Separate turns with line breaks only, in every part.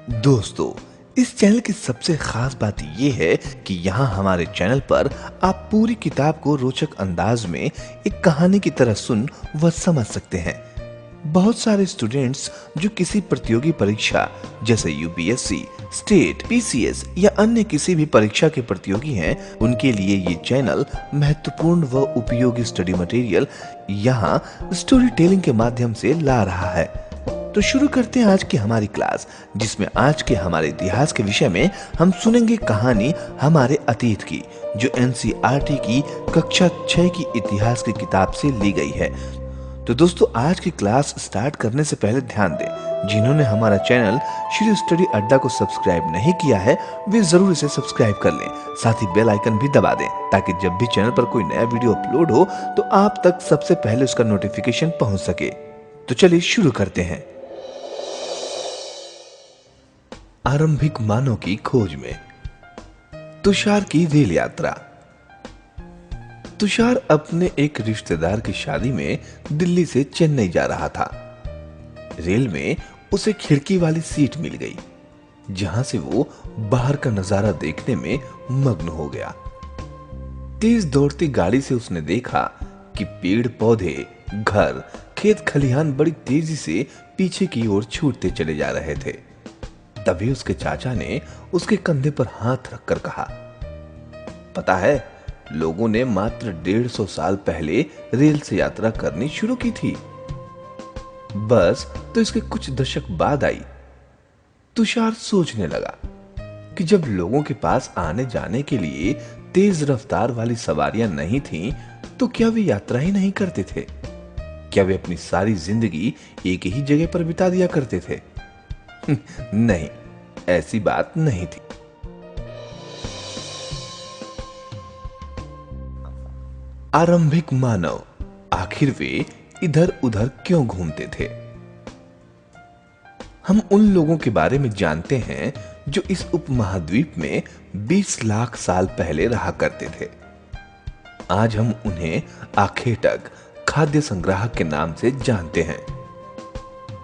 दोस्तों, इस चैनल की सबसे खास बात ये है कि यहाँ हमारे चैनल पर आप पूरी किताब को रोचक अंदाज में एक कहानी की तरह सुन व समझ सकते हैं। बहुत सारे स्टूडेंट्स जो किसी प्रतियोगी परीक्षा जैसे यूपीएससी, स्टेट, पीसीएस या अन्य किसी भी परीक्षा के प्रतियोगी हैं, उनके लिए ये चैनल महत्वपूर्ण व उपयोगी स्टडी मटेरियल यहाँ स्टोरी टेलिंग के माध्यम से ला रहा है। तो शुरू करते हैं आज की हमारी क्लास, जिसमें आज के हमारे इतिहास के विषय में हम सुनेंगे कहानी हमारे अतीत की, जो एनसीईआरटी की कक्षा 6 की इतिहास की किताब से ली गई है। तो दोस्तों, आज की क्लास स्टार्ट करने से पहले ध्यान दें, जिन्होंने हमारा चैनल श्री स्टडी अड्डा को सब्सक्राइब नहीं किया है वे जरूर इसे सब्सक्राइब कर लें। साथ ही बेल आइकन भी दबा दें ताकि जब भी चैनल पर कोई नया वीडियो अपलोड हो तो आप तक सबसे पहले उसका नोटिफिकेशन पहुंच सके। तो चलिए शुरू करते हैं। आरंभिक मानव की खोज में तुषार की रेल यात्रा। तुषार अपने एक रिश्तेदार की शादी में दिल्ली से चेन्नई जा रहा था। रेल में उसे खिड़की वाली सीट मिल गई, जहां से वो बाहर का नजारा देखने में मग्न हो गया। तेज दौड़ती गाड़ी से उसने देखा कि पेड़ पौधे, घर, खेत खलिहान बड़ी तेजी से पीछे की ओर छूटते चले जा रहे थे। तभी उसके चाचा ने उसके कंधे पर हाथ रखकर कहा, पता है, लोगों ने मात्र 150 साल पहले रेल से यात्रा करनी शुरू की थी। बस तो इसके कुछ दशक बाद आई। तुषार सोचने लगा कि जब लोगों के पास आने जाने के लिए तेज रफ्तार वाली सवारियां नहीं थीं, तो क्या वे यात्रा ही नहीं करते थे? क्या वे अपनी सारी जिंदगी एक ही जगह पर बिता दिया करते थे? नहीं, ऐसी बात नहीं थी। आरंभिक मानव आखिर वे इधर उधर क्यों घूमते थे? हम उन लोगों के बारे में जानते हैं जो इस उपमहाद्वीप में 20 लाख साल पहले रहा करते थे। आज हम उन्हें आखेटक, खाद्य संग्राहक के नाम से जानते हैं।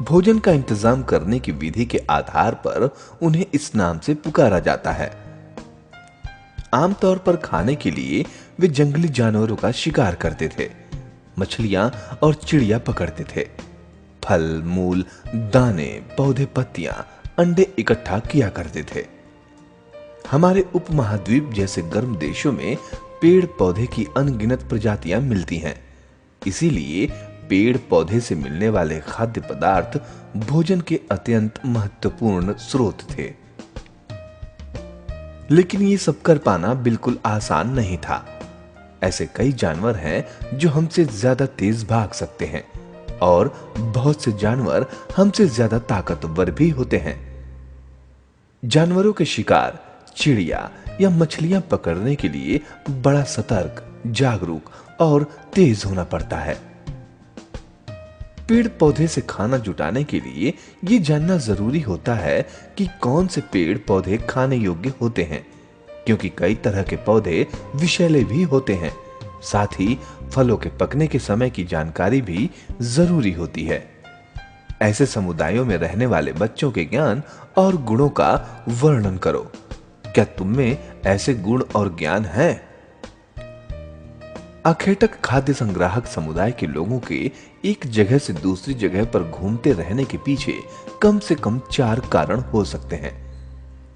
भोजन का इंतजाम करने की विधि के आधार पर उन्हें इस नाम से पुकारा जाता है। आमतौर पर खाने के लिए वे जंगली जानवरों का शिकार करते थे, मछलियां और चिड़िया पकड़ते थे, फल, मूल, दाने, पौधे, पत्तियां, अंडे इकट्ठा किया करते थे। हमारे उपमहाद्वीप जैसे गर्म देशों में पेड़ पौधे की अनगिनत प्रजातियां मिलती हैं। इसीलिए पेड़ पौधे से मिलने वाले खाद्य पदार्थ भोजन के अत्यंत महत्वपूर्ण स्रोत थे। लेकिन ये सब कर पाना बिल्कुल आसान नहीं था। ऐसे कई जानवर हैं जो हमसे ज्यादा तेज भाग सकते हैं और बहुत से जानवर हमसे ज्यादा ताकतवर भी होते हैं। जानवरों के शिकार, चिड़िया या मछलियां पकड़ने के लिए बड़ा सतर्क, जागरूक और तेज होना पड़ता है। पेड़ पौधे से खाना जुटाने के लिए ये जानना जरूरी होता है कि कौन से पेड़ पौधे खाने योग्य होते हैं, क्योंकि कई तरह के पौधे विषैले भी होते हैं। साथ ही फलों के पकने के समय की जानकारी भी जरूरी होती है। ऐसे समुदायों में रहने वाले बच्चों के ज्ञान और गुणों का वर्णन करो। क्या तुम में ऐसे गुण और ज्ञान है? आखेटक खाद्य संग्राहक समुदाय के लोगों के एक जगह से दूसरी जगह पर घूमते रहने के पीछे कम से कम 4 कारण हो सकते हैं।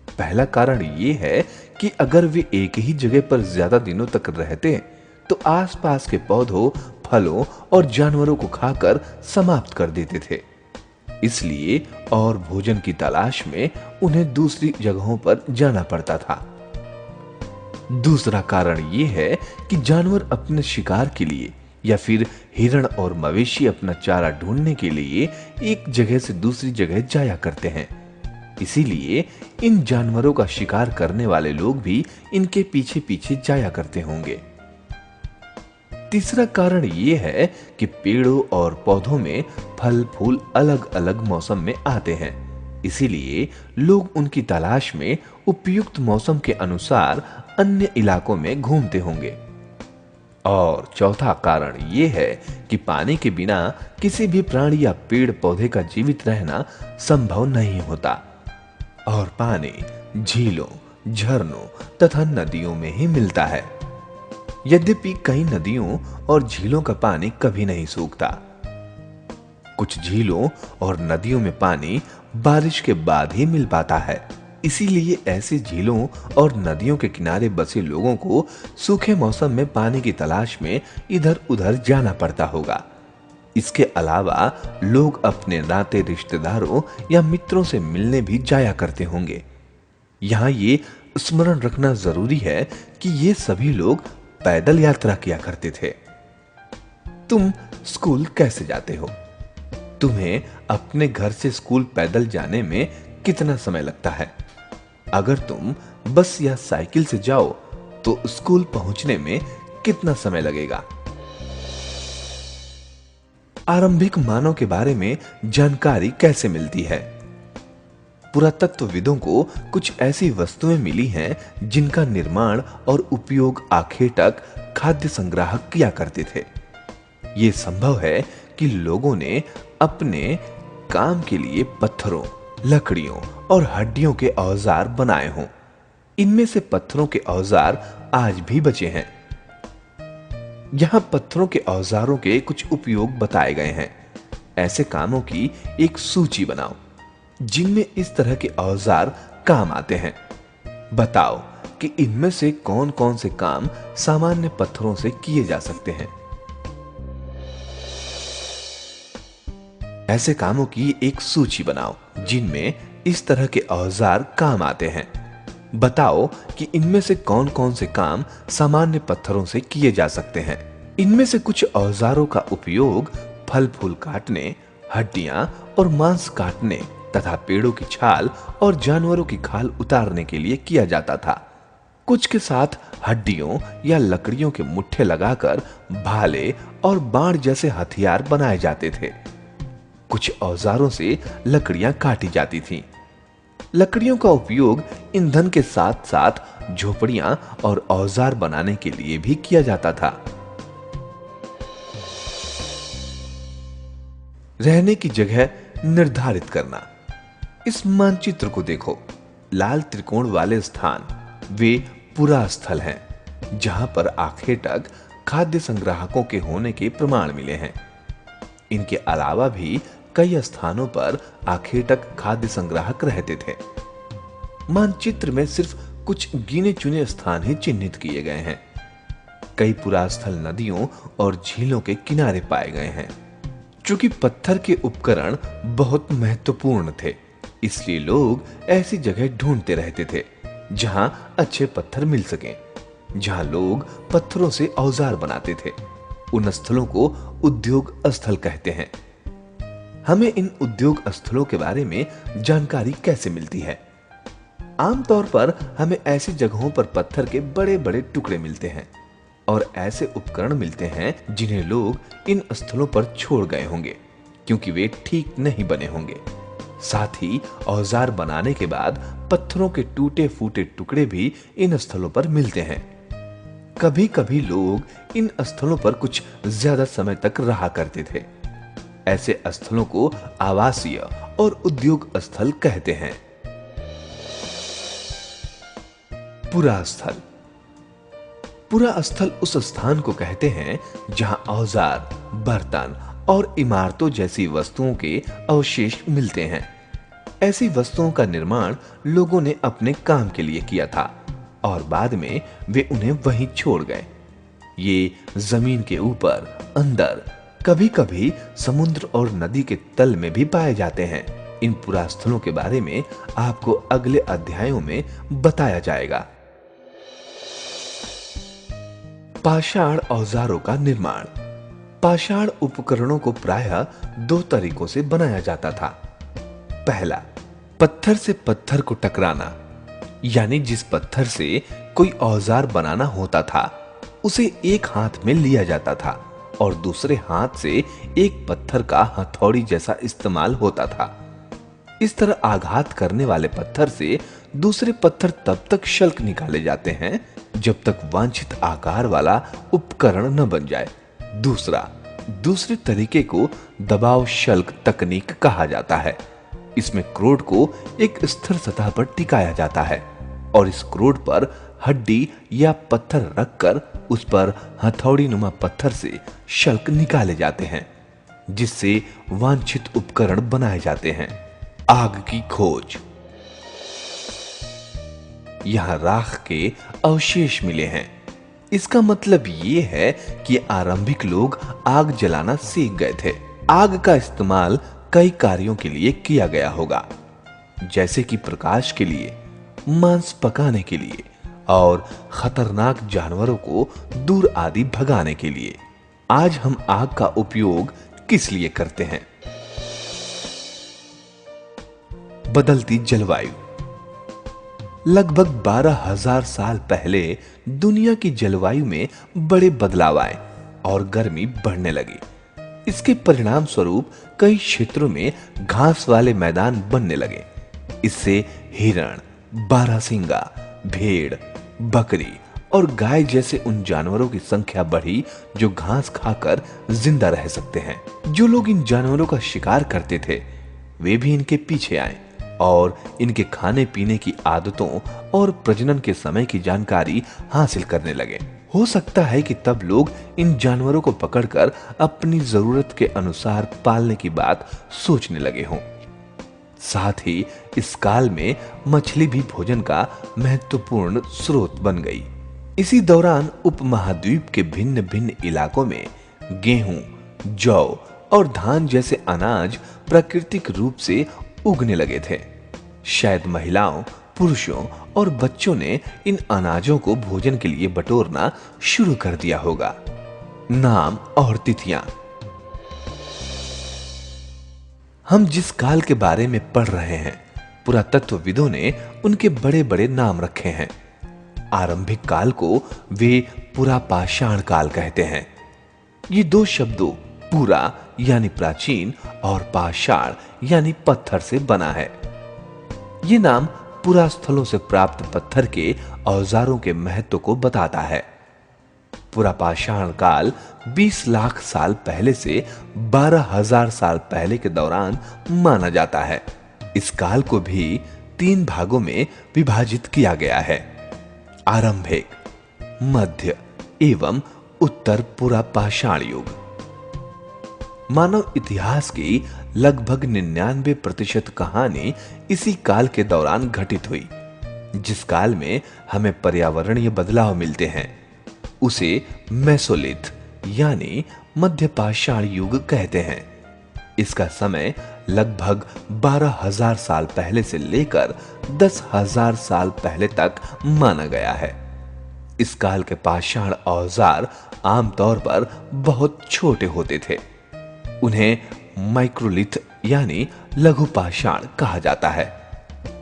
पहला कारण ये है कि अगर वे एक ही जगह पर ज्यादा दिनों तक रहते तो आसपास के पौधों, फलों और जानवरों को खाकर समाप्त कर देते थे। इसलिए और भोजन की तलाश में उन्हें दूसरी जगहों पर जाना पड़ता था। दूसरा कारण यह है कि जानवर अपने शिकार के लिए या फिर हिरण और मवेशी अपना चारा ढूंढने के लिए एक जगह से दूसरी जगह जाया करते हैं। इसीलिए इन जानवरों का शिकार करने वाले लोग भी इनके पीछे पीछे जाया करते होंगे। तीसरा कारण यह है कि पेड़ों और पौधों में फल फूल अलग अलग मौसम में आते हैं। इसीलिए लोग उनकी तलाश में उपयुक्त मौसम के अनुसार अन्य इलाकों में घूमते होंगे। और चौथा कारण यह है कि पानी के बिना किसी भी प्राणी या पेड़ पौधे का जीवित रहना संभव नहीं होता। और पानी झीलों, झरनों तथा नदियों में ही मिलता है। यद्यपि कई नदियों और झीलों का पानी कभी नहीं सूखता। कुछ झीलों और नदियों में पानी बारिश के बाद ही मिल पाता है। इसीलिए ऐसी झीलों और नदियों के किनारे बसे लोगों को सूखे मौसम में पानी की तलाश में इधर उधर जाना पड़ता होगा। इसके अलावा लोग अपने नाते रिश्तेदारों या मित्रों से मिलने भी जाया करते होंगे। यहाँ ये स्मरण रखना जरूरी है कि ये सभी लोग पैदल यात्रा किया करते थे। तुम स्कूल कैसे जाते हो? तुम्हें अपने घर से स्कूल पैदल जाने में कितना समय लगता है? अगर तुम बस या साइकिल से जाओ तो स्कूल पहुंचने में कितना समय लगेगा? आरंभिक मानव के बारे में जानकारी कैसे मिलती है? पुरातत्वविदों को कुछ ऐसी वस्तुएं मिली हैं जिनका निर्माण और उपयोग आखेटक खाद्य संग्राहक किया करते थे। यह संभव है कि लोगों ने अपने काम के लिए पत्थरों, लकड़ियों और हड्डियों के औजार बनाए हों। इनमें से पत्थरों के औजार आज भी बचे हैं। यहां पत्थरों के औजारों के कुछ उपयोग बताए गए हैं। ऐसे कामों की एक सूची बनाओ जिनमें इस तरह के औजार काम आते हैं। बताओ कि इनमें से कौन-कौन से काम सामान्य पत्थरों से किए जा सकते हैं। ऐसे कामों की एक सूची बनाओ जिनमें इस तरह के औजार काम आते हैं। बताओ कि इनमें से कौन-कौन से काम सामान्य पत्थरों से किए जा सकते हैं। इनमें से कुछ औजारों का उपयोग फल फूल काटने, हड्डियां और मांस काटने तथा पेड़ों की छाल और जानवरों की खाल उतारने के लिए किया जाता था। कुछ के साथ हड्डियों या लकड़ियों के मुट्ठे लगाकर भाले और बाण जैसे हथियार बनाए जाते थे। कुछ औजारों से लकड़ियां काटी जाती थीं। लकड़ियों का उपयोग ईंधन के साथ साथ झोपड़ियां और औजार बनाने के लिए भी किया जाता था। रहने की जगह निर्धारित करना। इस मानचित्र को देखो। लाल त्रिकोण वाले स्थान वे पुरा स्थल हैं जहां पर आखेटक खाद्य संग्राहकों के होने के प्रमाण मिले हैं। इनके अलावा भी कई स्थानों पर आखेटक खाद्य संग्राहक रहते थे। मानचित्र में सिर्फ कुछ गिने चुने स्थान ही चिन्हित किए गए हैं। कई पुरास्थल नदियों और झीलों के किनारे पाए गए हैं। चूंकि पत्थर के उपकरण बहुत महत्वपूर्ण थे, इसलिए लोग ऐसी जगह ढूंढते रहते थे जहां अच्छे पत्थर मिल सकें, जहां लोग पत्थरों से औजार बनाते थे। उन स्थलों को उद्योग स्थल कहते हैं। हमें इन उद्योग स्थलों के बारे में जानकारी कैसे मिलती है? आमतौर पर हमें ऐसी जगहों पर पत्थर के बड़े-बड़े टुकड़े मिलते हैं और ऐसे उपकरण मिलते हैं जिन्हें लोग इन स्थलों पर छोड़ गए होंगे क्योंकि वे ठीक नहीं बने होंगे। साथ ही औजार बनाने के बाद पत्थरों के टूटे-फूटे टुकड़े भी इन स्थलों पर मिलते हैं। कभी-कभी लोग इन स्थलों पर कुछ ज्यादा समय तक रहा करते थे। ऐसे स्थलों को आवासीय और उद्योग स्थल कहते हैं। पुरा स्थल। पुरा स्थल उस स्थान को कहते हैं जहां औजार, बर्तन और इमारतों जैसी वस्तुओं के अवशेष मिलते हैं। ऐसी वस्तुओं का निर्माण लोगों ने अपने काम के लिए किया था और बाद में वे उन्हें वहीं छोड़ गए। ये जमीन के ऊपर, अंदर, कभी-कभी समुद्र और नदी के तल में भी पाए जाते हैं। इन पुरास्थलों के बारे में आपको अगले अध्यायों में बताया जाएगा। पाषाण औजारों का निर्माण। पाषाण उपकरणों को प्रायः दो तरीकों से बनाया जाता था। पहला, पत्थर से पत्थर को टकराना, यानी जिस पत्थर से कोई औजार बनाना होता था उसे एक हाथ में लिया जाता था और दूसरे हाथ से एक पत्थर का हथौड़ी जैसा इस्तेमाल होता था। इस तरह आघात करने वाले पत्थर से दूसरे पत्थर तब तक शल्क निकाले जाते हैं जब तक वांछित आकार वाला उपकरण न बन जाए। दूसरे तरीके को दबाव शल्क तकनीक कहा जाता है। इसमें क्रोड को एक स्थिर सतह पर टिकाया जाता है और इस क्रोड पर हड्डी या पत्थर रखकर उस पर हथौड़ी नुमा पत्थर से शल्क निकाले जाते हैं, जिससे वांछित उपकरण बनाए जाते हैं। आग की खोज। यहां राख के अवशेष मिले हैं। इसका मतलब ये है कि आरंभिक लोग आग जलाना सीख गए थे। आग का इस्तेमाल कई कार्यों के लिए किया गया होगा, जैसे कि प्रकाश के लिए, मांस पकाने के लिए और खतरनाक जानवरों को दूर आदि भगाने के लिए। आज हम आग का उपयोग किस लिए करते हैं? बदलती जलवायु। लगभग 12,000 साल पहले दुनिया की जलवायु में बड़े बदलाव आए और गर्मी बढ़ने लगी। इसके परिणाम स्वरूप कई क्षेत्रों में घास वाले मैदान बनने लगे। इससे हिरण, बारहसिंगा, भेड़, बकरी और गाय जैसे उन जानवरों की संख्या बढ़ी जो घास खाकर जिंदा रह सकते हैं। जो लोग इन जानवरों का शिकार करते थे, वे भी इनके पीछे आए और इनके खाने पीने की आदतों और प्रजनन के समय की जानकारी हासिल करने लगे। हो सकता है कि तब लोग इन जानवरों को पकड़कर अपनी जरूरत के अनुसार पालने की बात सोचने लगे हों। साथ ही इस काल में मछली भी भोजन का महत्वपूर्ण स्रोत बन गई। इसी दौरान उपमहाद्वीप के भिन्न भिन्न इलाकों में गेहूं, जौ और धान जैसे अनाज प्राकृतिक रूप से उगने लगे थे। शायद महिलाओं, पुरुषों और बच्चों ने इन अनाजों को भोजन के लिए बटोरना शुरू कर दिया होगा। नाम और तिथियां। हम जिस काल के बारे में पढ़ रहे हैं, पुरातत्वविदों ने उनके बड़े बड़े नाम रखे हैं। आरंभिक काल को वे पुरापाषाण काल कहते हैं। ये दो शब्दों पुरा यानी प्राचीन और पाषाण यानी पत्थर से बना है। ये नाम पुरा स्थलों से प्राप्त पत्थर के औजारों के महत्व को बताता है। पुरापाषाण काल 20 लाख साल पहले से 12,000 साल पहले के दौरान माना जाता है। इस काल को भी 3 भागों में विभाजित किया गया है: आरंभिक, मध्य एवं उत्तर पुरापाषाण युग। मानव इतिहास की लगभग 99% कहानी इसी काल के दौरान घटित हुई। जिस काल में हमें पर्यावरणीय बदलाव मिलते हैं, उसे मेसोलिथ यानी मध्यपाषाण युग कहते हैं। इसका समय लगभग 12,000 साल पहले से लेकर 10,000 साल पहले तक माना गया है। इस काल के पाषाण औजार आमतौर पर बहुत छोटे होते थे। उन्हें माइक्रोलिथ यानी लघु पाषाण कहा जाता है।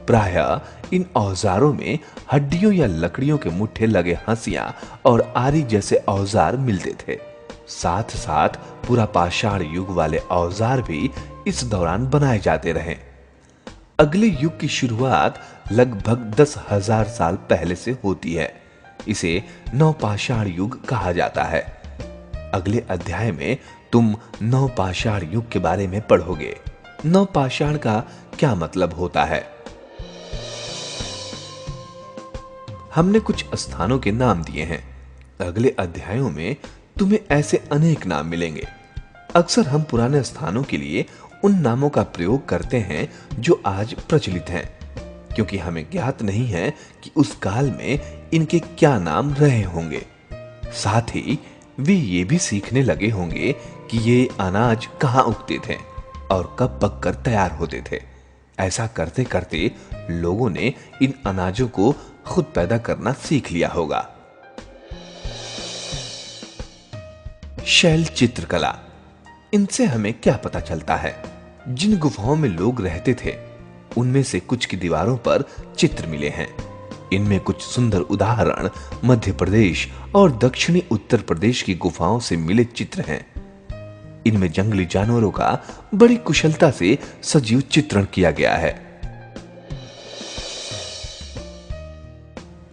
प्रायः इन औजारों में हड्डियों या लकड़ियों के मुट्ठे लगे हंसियां और आरी जैसे औजार मिलते थे। साथ साथ पुरापाषाण युग वाले औजार भी इस दौरान बनाए जाते रहे। अगले युग की शुरुआत लगभग 10,000 साल पहले से होती है। इसे नवपाषाण युग कहा जाता है। अगले अध्याय में तुम नवपाषाण युग के बारे में पढ़ोगे। नवपाषाण का क्या मतलब होता है? हमने कुछ स्थानों के नाम दिए हैं। अगले अध्यायों में तुम्हें ऐसे अनेक नाम मिलेंगे। अक्सर हम पुराने स्थानों के लिए उन नामों का प्रयोग करते हैं जो आज प्रचलित हैं, क्योंकि हमें ज्ञात नहीं है कि उस काल में इनके क्या नाम रहे होंगे। साथ ही वे ये भी सीखने लगे होंगे कि ये अनाज कहाँ उगते थे और कब पककर तैयार होते थे। ऐसा करते करते लोगों ने इन अनाजों को खुद पैदा करना सीख लिया होगा। शैल चित्रकला। इनसे हमें क्या पता चलता है? जिन गुफाओं में लोग रहते थे, उनमें से कुछ की दीवारों पर चित्र मिले हैं। इनमें कुछ सुंदर उदाहरण मध्य प्रदेश और दक्षिणी उत्तर प्रदेश की गुफाओं से मिले चित्र हैं। इनमें जंगली जानवरों का बड़ी कुशलता से सजीव चित्रण किया गया है।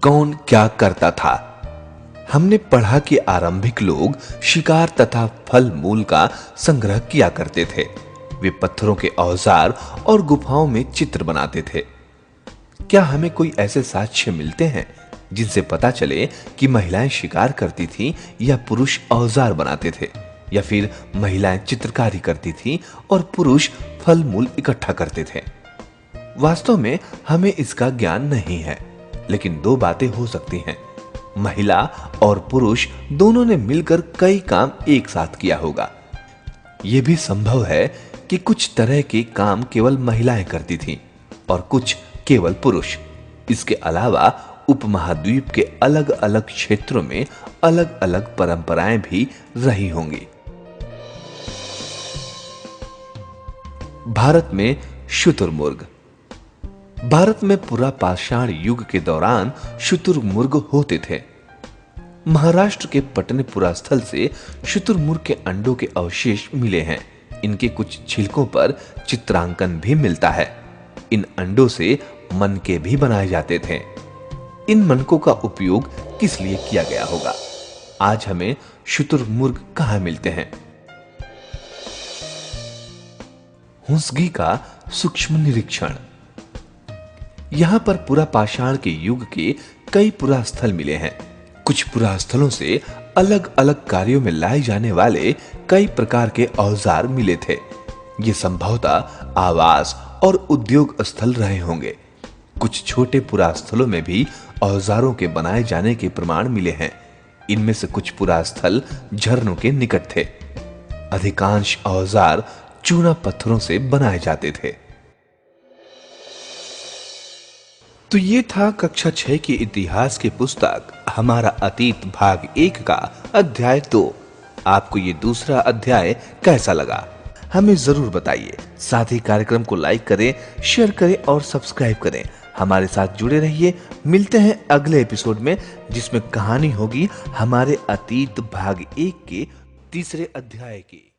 कौन क्या करता था? हमने पढ़ा कि आरंभिक लोग शिकार तथा फल मूल का संग्रह किया करते थे। वे पत्थरों के औजार और गुफाओं में चित्र बनाते थे। क्या हमें कोई ऐसे साक्ष्य मिलते हैं जिनसे पता चले कि महिलाएं शिकार करती थीं या पुरुष औजार बनाते थे, या फिर महिलाएं चित्रकारी करती थीं और पुरुष फल मूल इकट्ठा करते थे? वास्तव में हमें इसका ज्ञान नहीं है, लेकिन दो बातें हो सकती हैं। महिला और पुरुष दोनों ने मिलकर कई काम एक साथ किया होगा। यह भी संभव है कि कुछ तरह के काम केवल महिलाएं करती थीं और कुछ केवल पुरुष। इसके अलावा उपमहाद्वीप के अलग अलग क्षेत्रों में अलग अलग परंपराएं भी रही होंगी। भारत में शुतुरमुर्ग। भारत में पुरापाषाण युग के दौरान शुतुरमुर्ग होते थे। महाराष्ट्र के पटनेपुरा स्थल से शुतुरमुर्ग के अंडों के अवशेष मिले हैं। इनके कुछ छिलकों पर चित्रांकन भी मिलता है। इन अंडों से मनके भी बनाए जाते थे। इन मनकों का उपयोग किस लिए किया गया होगा? आज हमें शुतुरमुर्ग कहां मिलते हैं? हुस्गी का सूक्ष्म निरीक्षण। यहां पर पुरापाषाण के युग के कई पुरास्थल मिले हैं। कुछ पुरास्थलों से अलग अलग कार्यों में लाए जाने वाले कई प्रकार के औजार मिले थे। ये संभवतः आवास और उद्योग स्थल रहे होंगे। कुछ छोटे पुरास्थलों में भी औजारों के बनाए जाने के प्रमाण मिले हैं। इनमें से कुछ पुरास्थल झरनों के निकट थे। अधिकांश औजार चूना पत्थरों से बनाए जाते थे। तो ये था कक्षा 6 की इतिहास की पुस्तक हमारा अतीत भाग 1 का अध्याय 2। आपको ये दूसरा अध्याय कैसा लगा? हमें जरूर बताइए। साथ ही कार्यक्रम को लाइक करें, शेयर करें और सब्सक्राइब करें। हमारे साथ जुड़े रहिए। मिलते हैं अगले एपिसोड में, जिसमें कहानी होगी हमारे अतीत भाग 1 के तीसरे अध्याय की।